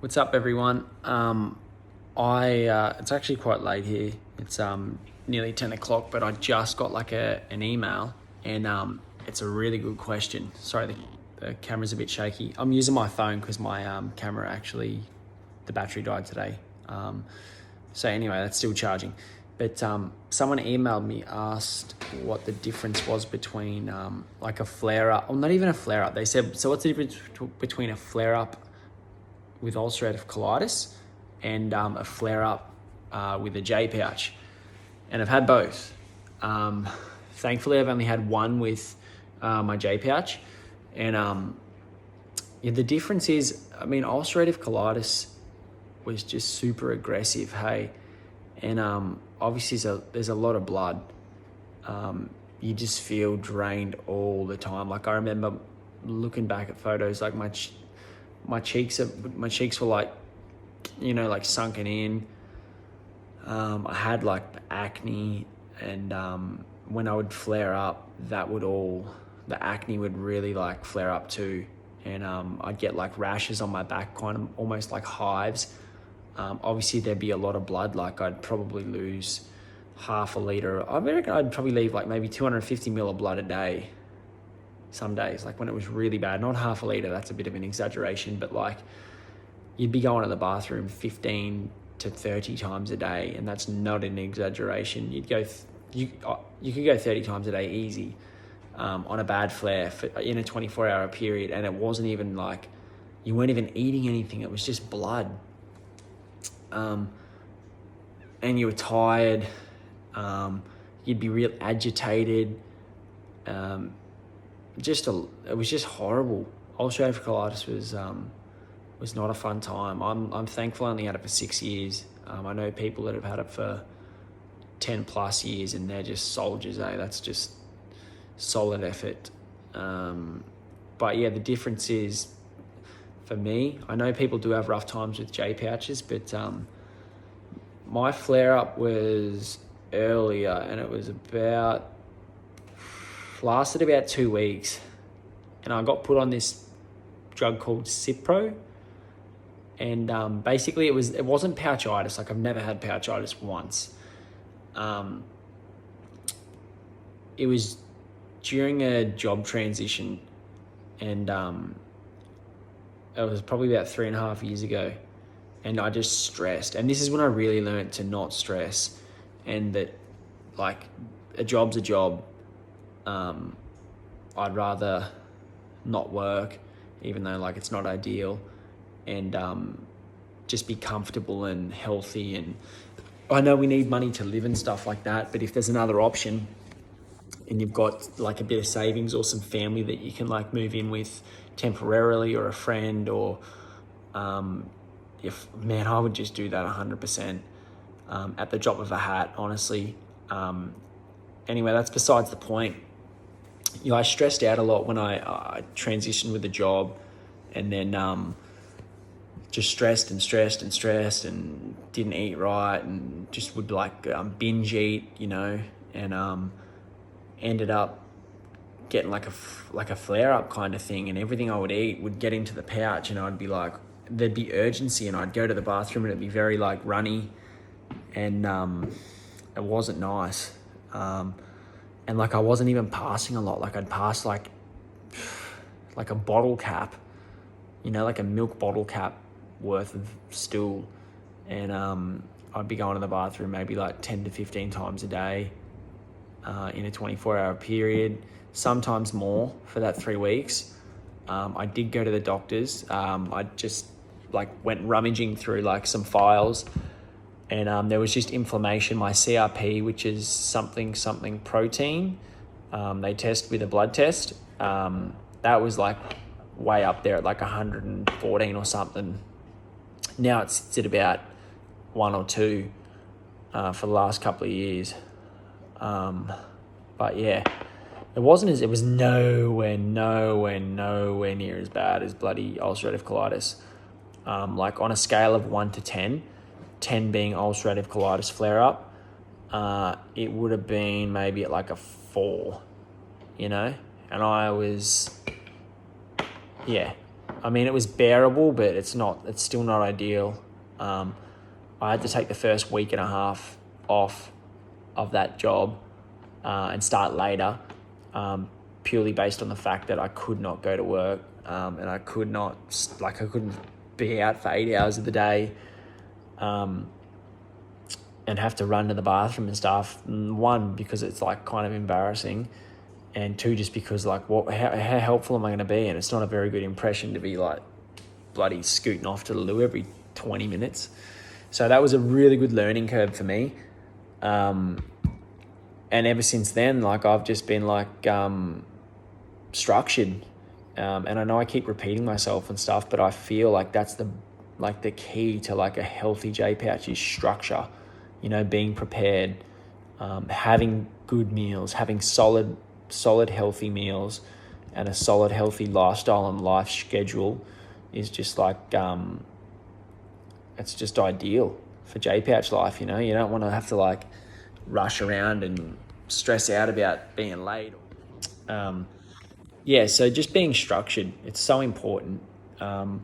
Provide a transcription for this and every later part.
What's up, everyone? It's actually quite late here. It's nearly 10 o'clock, but I just got like an email, and it's a really good question. Sorry, the camera's a bit shaky. I'm using my phone because my camera actually, the battery died today. So anyway, that's still charging. But someone emailed me, asked what the difference was between like a flare-up, or not even a flare-up. They said, so what's the difference between a flare-up with ulcerative colitis and a flare-up with a J pouch? And I've had both. Thankfully, I've only had one with my J pouch. And the difference is, ulcerative colitis was just super aggressive, hey? And obviously there's a lot of blood. You just feel drained all the time. Like, I remember looking back at photos, like my cheeks were like, like sunken in. I had like acne, and when I would flare up, the acne would really like flare up too. And I'd get like rashes on my back, kind of almost like hives. Obviously there'd be a lot of blood. Like, I'd probably lose half a liter. I reckon I'd probably leave like maybe 250 mil of blood a day. Some days, like when it was really bad, not half a liter, that's a bit of an exaggeration, but like you'd be going to the bathroom 15 to 30 times a day, and that's not an exaggeration. You could go 30 times a day easy on a bad flare in a 24-hour period, and it wasn't even like you weren't even eating anything. It was just blood. And you were tired. You'd be real agitated. It was just horrible. Ulcerative colitis was not a fun time. I'm thankful I only had it for 6 years. I know people that have had it for 10 plus years, and they're just soldiers, eh? That's just solid effort. But yeah, the difference is, for me, I know people do have rough times with J pouches, but my flare-up was earlier, and it was lasted about 2 weeks, and I got put on this drug called Cipro, and basically it wasn't pouchitis. Like, I've never had pouchitis once. It was during a job transition, and it was probably about 3.5 years ago, and I just stressed. And this is when I really learned to not stress, and that, like, a job's a job. I'd rather not work, even though, like, it's not ideal, and just be comfortable and healthy. And I know we need money to live and stuff like that, but if there's another option, and you've got like a bit of savings or some family that you can like move in with temporarily, or a friend, or I would just do that 100% at the drop of a hat, honestly. Anyway, that's besides the point. I stressed out a lot when I transitioned with the job, and then just stressed and didn't eat right, and just would like binge eat, and ended up getting like a flare-up kind of thing, and everything I would eat would get into the pouch, and I'd be like, there'd be urgency, and I'd go to the bathroom and it'd be very like runny, and it wasn't nice. And like I wasn't even passing a lot. Like, I'd pass like a bottle cap, like a milk bottle cap worth of stool, and I'd be going to the bathroom maybe like 10 to 15 times a day in a 24-hour period, sometimes more for that 3 weeks. I did go to the doctors. I just like went rummaging through like some files, and there was just inflammation. My CRP, which is something protein, they test with a blood test. That was like way up there at like 114 or something. Now it's at about 1 or 2 for the last couple of years. But yeah, it was nowhere near as bad as bloody ulcerative colitis. Like, on a scale of 1 to 10, 10 being ulcerative colitis flare up, it would have been maybe at like a 4, and I was I mean, it was bearable, but it's still not ideal. I had to take the first week and a half off of that job and start later, purely based on the fact that I could not go to work, and I couldn't be out for 8 hours of the day, and have to run to the bathroom and stuff. One, because it's like kind of embarrassing, and two, just because like how helpful am I going to be? And it's not a very good impression to be like bloody scooting off to the loo every 20 minutes. So that was a really good learning curve for me. And ever since then, like I've just been like structured. And I know I keep repeating myself and stuff, but I feel like that's the key to like a healthy J pouch is structure. You know, being prepared, having good meals, having solid healthy meals, and a solid healthy lifestyle and life schedule is just like it's just ideal for J pouch life. You know, you don't want to have to like rush around and stress out about being late. So just being structured, it's so important. But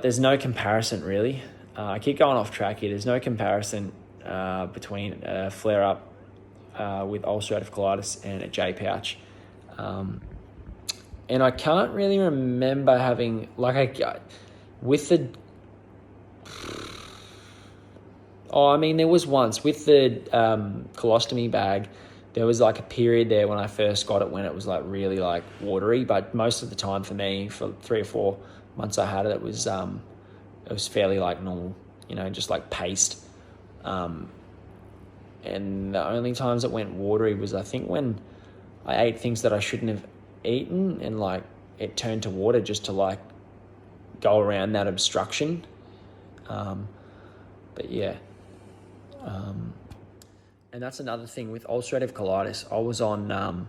there's no comparison really. I keep going off track here. There's no comparison between a flare-up with ulcerative colitis and a J pouch. And I can't really remember having, there was once with the colostomy bag, there was like a period there when I first got it when it was like really like watery, but most of the time for me, for 3 or 4 months I had it, it was fairly like normal, you know, just like paste. And the only times it went watery was I think when I ate things that I shouldn't have eaten and like it turned to water just to like go around that obstruction. And that's another thing with ulcerative colitis. I was on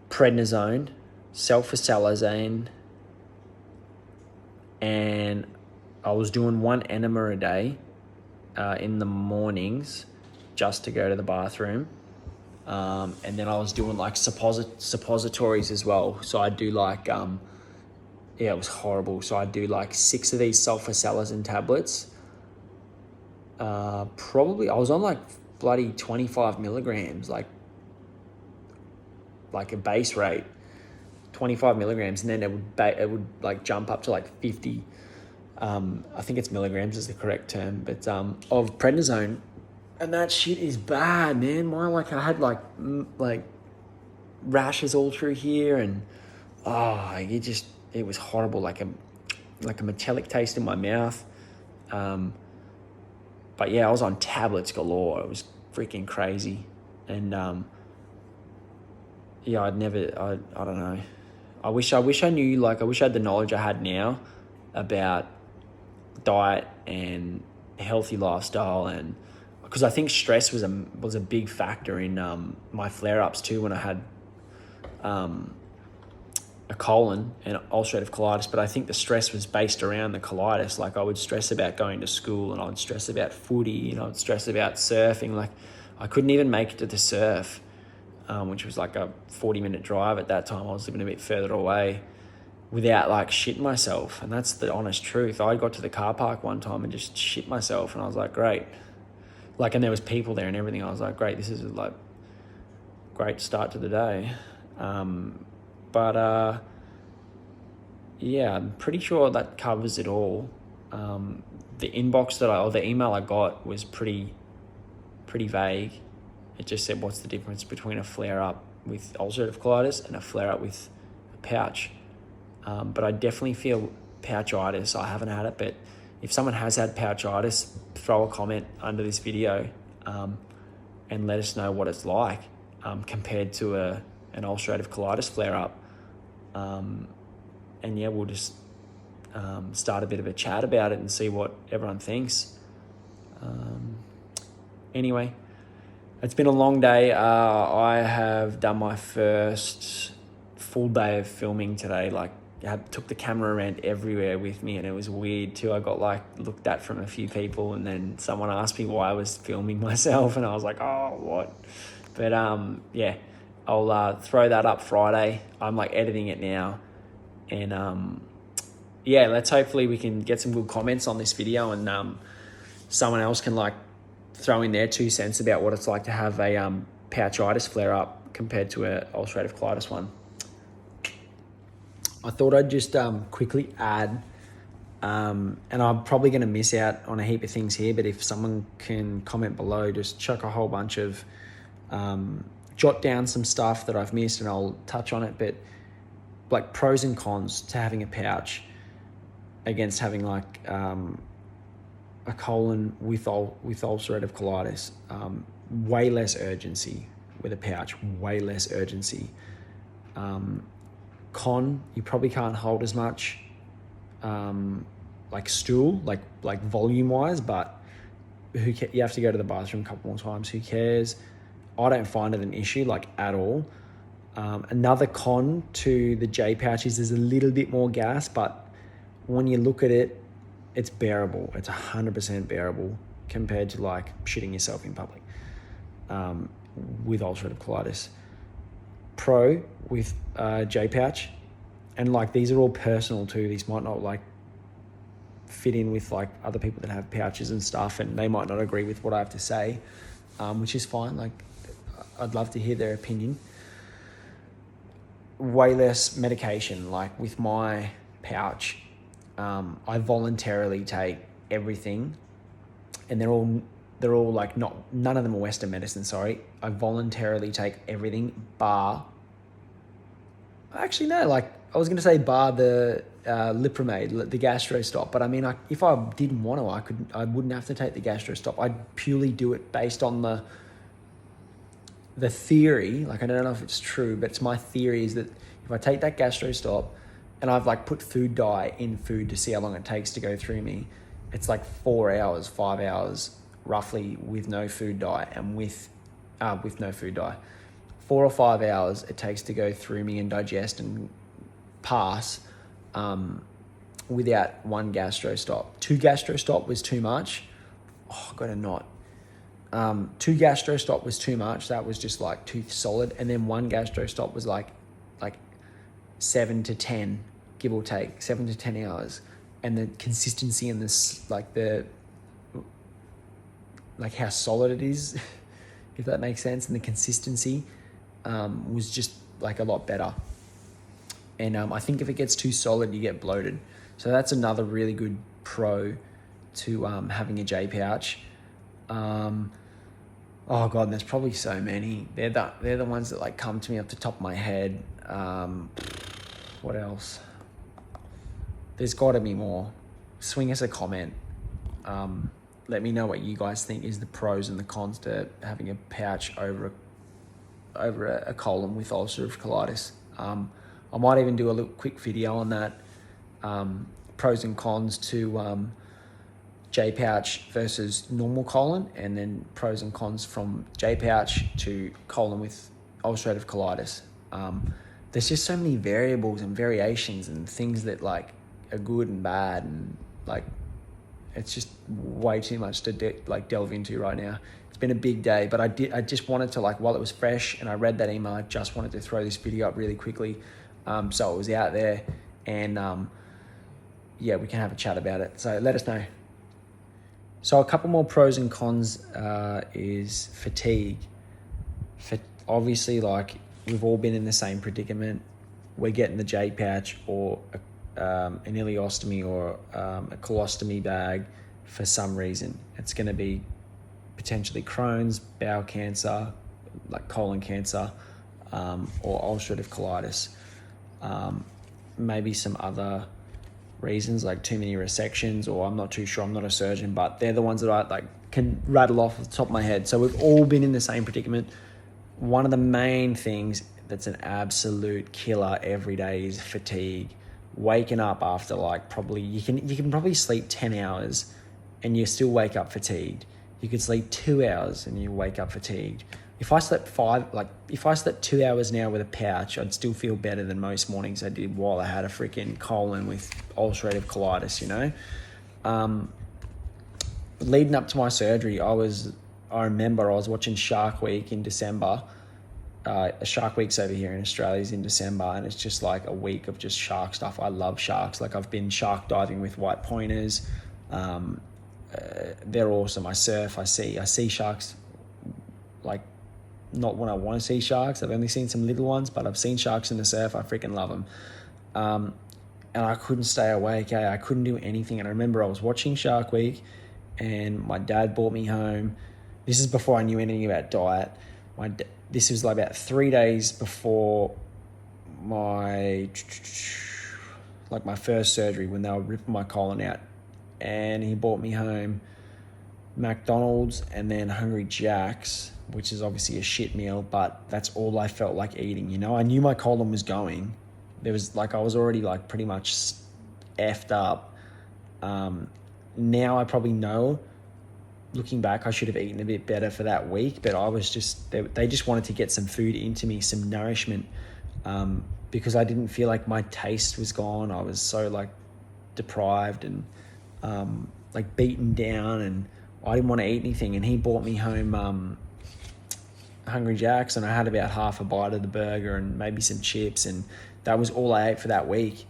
prednisone, sulfasalazine, and I was doing 1 enema a day in the mornings just to go to the bathroom. And then I was doing like suppositories as well. So I'd do like, it was horrible. So I'd do like 6 of these sulfasalazine tablets. Probably, I was on like bloody 25 milligrams, like a base rate, 25 milligrams. And then it would like jump up to like 50, I think it's milligrams is the correct term, but of prednisone. And that shit is bad, man. I had like rashes all through here, and it was horrible, like a metallic taste in my mouth. But yeah, I was on tablets galore. It was freaking crazy. And I don't know. I wish I knew, like, I wish I had the knowledge I had now about diet and healthy lifestyle, and because I think stress was a big factor in my flare-ups too when I had a colon and ulcerative colitis. But I think the stress was based around the colitis. Like I would stress about going to school, and I would stress about footy, and I would stress about surfing. Like I couldn't even make it to the surf, which was like a 40-minute drive at that time. I was living a bit further away, without like shitting myself. And that's the honest truth. I got to the car park one time and just shit myself, and I was like, great. Like, and there was people there and everything. I was like, great, this is like great start to the day. Yeah, I'm pretty sure that covers it all. The email I got was pretty vague. It just said, what's the difference between a flare-up with ulcerative colitis and a flare-up with a pouch? But I definitely feel pouchitis. I haven't had it, but if someone has had pouchitis, throw a comment under this video and let us know what it's like compared to an ulcerative colitis flare-up. And yeah, we'll just start a bit of a chat about it and see what everyone thinks. Anyway, it's been a long day. I have done my first full day of filming today. Like, I took the camera around everywhere with me, and it was weird too. I got looked at from a few people, and then someone asked me why I was filming myself, and I was like, oh, what? But yeah, I'll throw that up Friday. I'm editing it now, And yeah, let's hopefully we can get some good comments on this video, and someone else can like throw in their 2 cents about what it's like to have a pouchitis flare up compared to a ulcerative colitis one. I thought I'd just quickly add, and I'm probably going to miss out on a heap of things here, but if someone can comment below, just chuck a whole bunch of, jot down some stuff that I've missed and I'll touch on it, but like pros and cons to having a pouch against having like a colon with ulcerative colitis. Way less urgency with a pouch, way less urgency. Con, you probably can't hold as much like stool, like volume wise, but you have to go to the bathroom a couple more times. Who cares? I don't find it an issue like at all. Another con to the J pouch is there's a little bit more gas, but when you look at it, it's bearable. It's 100% bearable compared to like shitting yourself in public with ulcerative colitis. Pro with J pouch, and like these are all personal too. These might not like fit in with like other people that have pouches and stuff, and they might not agree with what I have to say, which is fine. Like I'd love to hear their opinion. Way less medication. Like with my pouch, I voluntarily take everything, and they're all like none of them are Western medicine. Sorry, I voluntarily take everything bar. Actually, no. Like I was going to say bar the Lipramade, the gastro stop, but I mean, if I didn't want to, I wouldn't have to take the gastro stop. I'd purely do it based on the theory. Like I don't know if it's true, but it's my theory is that if I take that gastro stop and I've like put food dye in food to see how long it takes to go through me, it's like 4 hours, 5 hours roughly with no food dye, and with no food dye. 4 or 5 hours it takes to go through me and digest and pass without one gastro stop. 2 gastro stop was too much. Oh, I got a knot. 2 gastro stop was too much. That was just like too solid. And then 1 gastro stop was like 7 to 10, give or take, 7 to 10 hours. And the consistency in this, like how solid it is, if that makes sense, and the consistency was just like a lot better. And I think if it gets too solid, you get bloated. So that's another really good pro to having a J pouch. Oh God, there's probably so many. They're the ones that like come to me off the top of my head. What else? There's got to be more. Swing us a comment. Let me know what you guys think is the pros and the cons to having a pouch over a colon with ulcerative colitis. I might even do a little quick video on that. Pros and cons to J pouch versus normal colon, and then pros and cons from J pouch to colon with ulcerative colitis. There's just so many variables and variations and things that like are good and bad, and like it's just way too much to delve into right now. It's been a big day, but I just wanted to, like, while it was fresh and I read that email, I just wanted to throw this video up really quickly, so it was out there, and yeah, we can have a chat about it. So let us know. So a couple more pros and cons is fatigue. Obviously, like, we've all been in the same predicament. We're getting the J pouch or an ileostomy or a colostomy bag for some reason. It's going to be potentially Crohn's, bowel cancer, like colon cancer, or ulcerative colitis. Maybe some other reasons like too many resections, or I'm not too sure, I'm not a surgeon, but they're the ones that I like can rattle off the top of my head. So we've all been in the same predicament. One of the main things that's an absolute killer every day is fatigue. Waking up after like probably you can probably sleep 10 hours and you still wake up fatigued. You could sleep 2 hours and you wake up fatigued. If I slept 2 hours now with a pouch, I'd still feel better than most mornings I did while I had a freaking colon with ulcerative colitis, you know? Leading up to my surgery, I remember I was watching Shark Week in December, Shark Week's over here in Australia is in December, and it's just like a week of just shark stuff. I love sharks. Like I've been shark diving with white pointers. They're awesome. I surf. I see sharks, like not when I want to see sharks. I've only seen some little ones, but I've seen sharks in the surf. I freaking love them. And I couldn't stay awake. I couldn't do anything. And I remember I was watching Shark Week, and my dad brought me home. This is before I knew anything about diet. This was like about 3 days before my first surgery, when they were ripping my colon out. And he brought me home McDonald's and then Hungry Jack's, which is obviously a shit meal, but that's all I felt like eating. You know, I knew my colon was going. I was already like pretty much effed up. Now I probably know, looking back, I should have eaten a bit better for that week, but I was just, they just wanted to get some food into me, some nourishment, because I didn't feel like my taste was gone. I was so like deprived and like beaten down, and I didn't want to eat anything. And he brought me home Hungry Jack's, and I had about half a bite of the burger and maybe some chips, and that was all I ate for that week.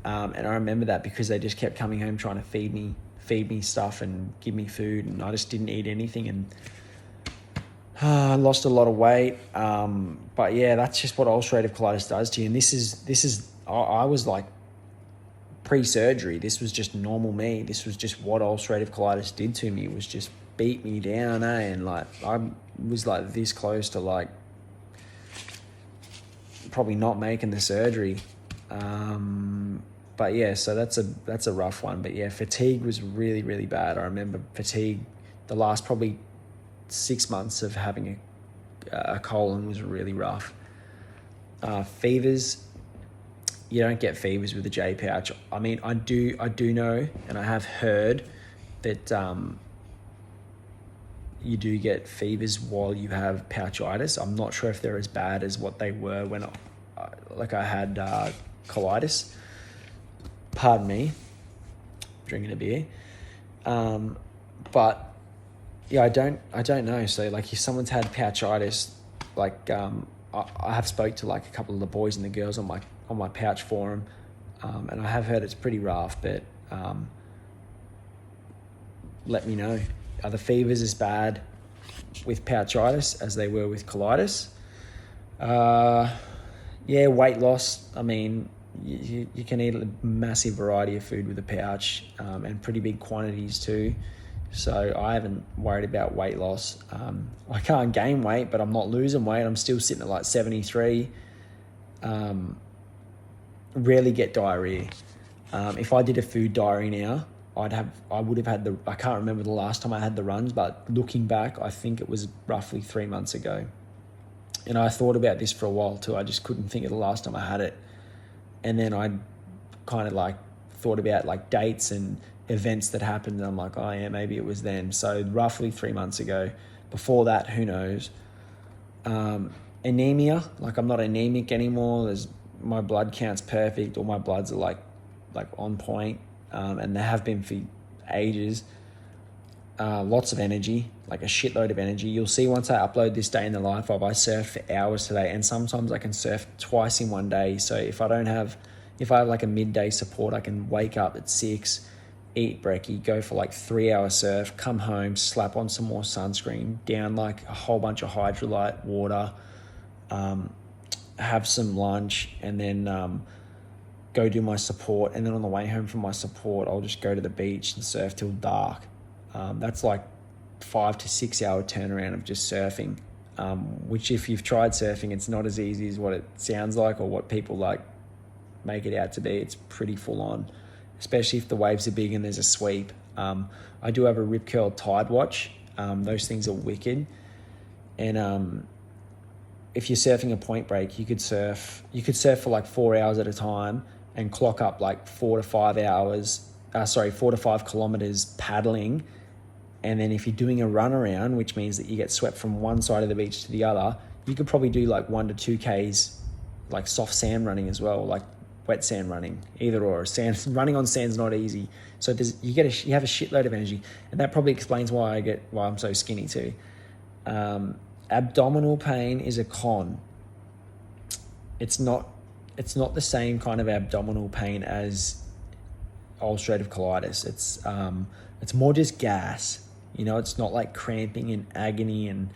And I remember that because they just kept coming home trying to feed me stuff and give me food, and I just didn't eat anything, and I lost a lot of weight. But yeah, that's just what ulcerative colitis does to you. And this is I was like pre-surgery. This was just normal me. This was just what ulcerative colitis did to me. It was just beat me down, and like I was like this close to like probably not making the surgery. But yeah, so that's a rough one. But yeah, fatigue was really, really bad. I remember fatigue, the last probably 6 months of having a colon was really rough. Fevers, you don't get fevers with a J pouch. I mean, I do know, and I have heard that you do get fevers while you have pouchitis. I'm not sure if they're as bad as what they were when I had colitis. Pardon me, drinking a beer. But yeah, I don't know. So like if someone's had pouchitis, like I have spoke to like a couple of the boys and the girls on my pouch forum, and I have heard it's pretty rough, but let me know. Are the fevers as bad with pouchitis as they were with colitis? Yeah, weight loss. I mean, you can eat a massive variety of food with a pouch, and pretty big quantities too. So I haven't worried about weight loss. I can't gain weight, but I'm not losing weight. I'm still sitting at like 73. Rarely get diarrhea. If I did a food diary now, I would have had I can't remember the last time I had the runs, but looking back, I think it was roughly 3 months ago. And I thought about this for a while too. I just couldn't think of the last time I had it. And then I kind of like thought about like dates and events that happened, and I'm like, oh yeah, maybe it was then. So roughly 3 months ago. Before that, who knows? Anemia, like I'm not anemic anymore. My blood count's perfect. All my bloods are like on point, and they have been for ages. Lots of energy, like a shitload of energy. You'll see once I upload this day in the life of, I surfed for hours today, and sometimes I can surf twice in one day. So if I have like a midday support, I can wake up at 6, eat brekkie, go for like 3 hour surf, come home, slap on some more sunscreen, down like a whole bunch of hydrolyte water, have some lunch, and then go do my support. And then on the way home from my support, I'll just go to the beach and surf till dark. That's like 5 to 6 hour turnaround of just surfing, which if you've tried surfing, it's not as easy as what it sounds like or what people like make it out to be. It's pretty full on, especially if the waves are big and there's a sweep. I do have a Rip Curl Tide Watch. Those things are wicked. And if you're surfing a point break, you could surf for like 4 hours at a time and clock up like 4 to 5 kilometers paddling. And then if you're doing a run around, which means that you get swept from one side of the beach to the other, you could probably do like 1 to 2 Ks, like soft sand running as well, like wet sand running, either or. Running on sand's not easy. So you have a shitload of energy, and that probably explains why I'm so skinny too. abdominal pain is a con. It's not the same kind of abdominal pain as ulcerative colitis. It's more just gas. You know, it's not like cramping and agony and,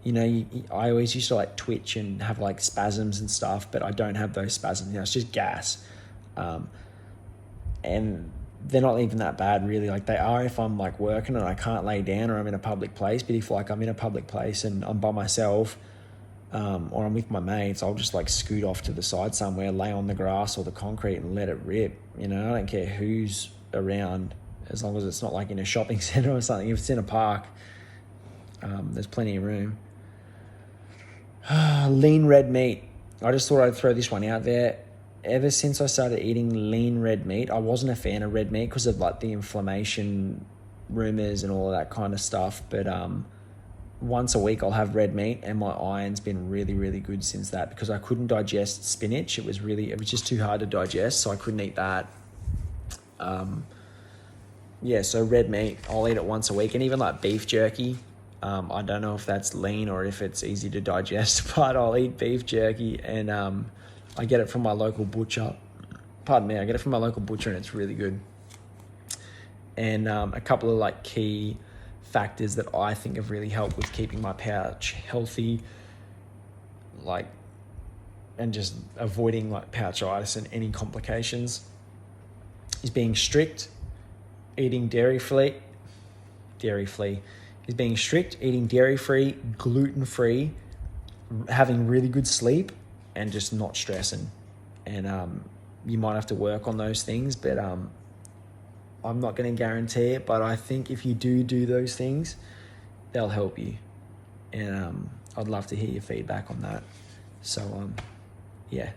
you know, I always used to like twitch and have like spasms and stuff, but I don't have those spasms. You know, it's just gas. And they're not even that bad really. Like they are if I'm like working and I can't lay down or I'm in a public place. But if like I'm in a public place and I'm by myself, or I'm with my mates, I'll just like scoot off to the side somewhere, lay on the grass or the concrete and let it rip. You know, I don't care who's around as long as it's not like in a shopping center or something. If it's in a park, there's plenty of room. Lean red meat. I just thought I'd throw this one out there. Ever since I started eating lean red meat, I wasn't a fan of red meat because of like the inflammation rumors and all of that kind of stuff. But once a week I'll have red meat, and my iron's been really, really good since that, because I couldn't digest spinach. It was just too hard to digest, so I couldn't eat that. So red meat, I'll eat it once a week, and even like beef jerky. I don't know if that's lean or if it's easy to digest, but I'll eat beef jerky, and I get it from my local butcher. Pardon me, I get it from my local butcher, and it's really good. And a couple of like key factors that I think have really helped with keeping my pouch healthy, like, and just avoiding like pouchitis and any complications, is being strict, eating dairy-free, is being strict, eating dairy-free, gluten-free, having really good sleep, and just not stressing. And you might have to work on those things, but I'm not going to guarantee it, but I think if you do those things, they'll help you. And I'd love to hear your feedback on that. So, yeah.